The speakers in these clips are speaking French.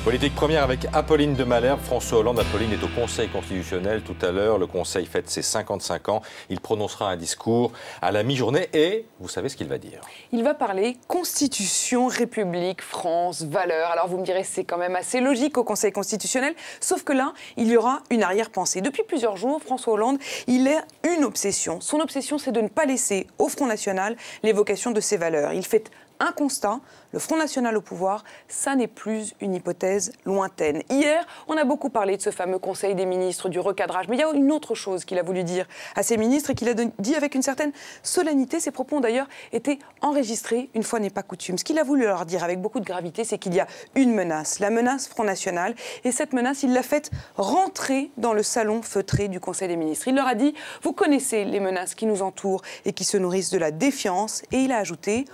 Politique première avec Apolline de Malherbe. François Hollande, Apolline est au Conseil constitutionnel tout à l'heure. Le Conseil fête ses 55 ans. Il prononcera un discours à la mi-journée et vous savez ce qu'il va dire. Il va parler Constitution, République, France, valeurs. Alors vous me direz, c'est quand même assez logique au Conseil constitutionnel, sauf que là, il y aura une arrière-pensée. Depuis plusieurs jours, François Hollande, il a une obsession. Son obsession, c'est de ne pas laisser au Front National l'évocation de ses valeurs. Il fait un constat, le Front National au pouvoir, ça n'est plus une hypothèse lointaine. Hier, on a beaucoup parlé de ce fameux Conseil des ministres, du recadrage, mais il y a une autre chose qu'il a voulu dire à ses ministres et qu'il a dit avec une certaine solennité. Ses propos ont d'ailleurs été enregistrés, une fois n'est pas coutume. Ce qu'il a voulu leur dire avec beaucoup de gravité, c'est qu'il y a une menace, la menace Front National, et cette menace, il l'a faite rentrer dans le salon feutré du Conseil des ministres. Il leur a dit, vous connaissez les menaces qui nous entourent et qui se nourrissent de la défiance, et il a ajouté,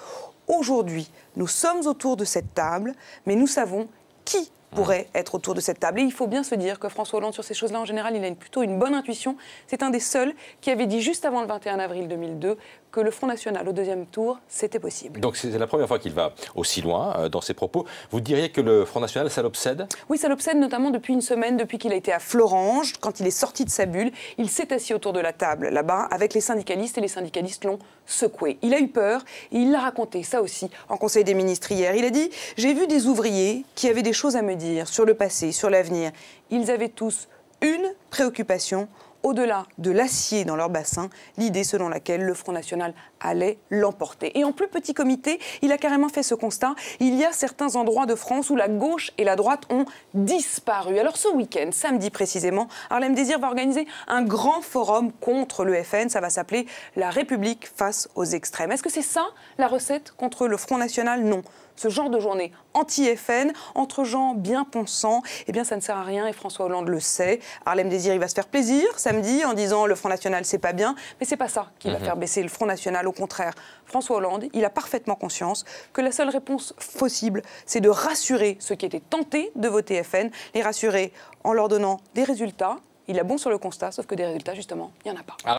aujourd'hui, nous sommes autour de cette table, mais nous savons qui pourrait être autour de cette table. Et il faut bien se dire que François Hollande, sur ces choses-là, en général, il a plutôt une bonne intuition. C'est un des seuls qui avait dit juste avant le 21 avril 2002 que le Front National, au deuxième tour, c'était possible. Donc c'est la première fois qu'il va aussi loin dans ses propos. Vous diriez que le Front National, ça l'obsède? Oui, ça l'obsède notamment depuis une semaine, depuis qu'il a été à Florange, quand il est sorti de sa bulle. Il s'est assis autour de la table, là-bas, avec les syndicalistes, et les syndicalistes l'ont secoué. Il a eu peur, et il l'a raconté, ça aussi, en Conseil des ministres hier. Il a dit « J'ai vu des ouvriers qui avaient des choses à me dire sur le passé, sur l'avenir. Ils avaient tous une préoccupation, au-delà de l'acier dans leur bassin, l'idée selon laquelle le Front National allait l'emporter. Et en plus petit comité, il a carrément fait ce constat. Il y a certains endroits de France où la gauche et la droite ont disparu. Alors ce week-end, samedi précisément, Harlem Désir va organiser un grand forum contre le FN. Ça va s'appeler La République face aux extrêmes. Est-ce que c'est ça la recette contre le Front National? Non. Ce genre de journée anti-FN, entre gens bien pensants, eh bien ça ne sert à rien et François Hollande le sait. Harlem Désir, il va se faire plaisir samedi en disant le Front National c'est pas bien, mais c'est pas ça qui va faire baisser le Front National. Au contraire, François Hollande, il a parfaitement conscience que la seule réponse possible, c'est de rassurer ceux qui étaient tentés de voter FN, les rassurer en leur donnant des résultats. Il a bon sur le constat, sauf que des résultats, justement, il n'y en a pas.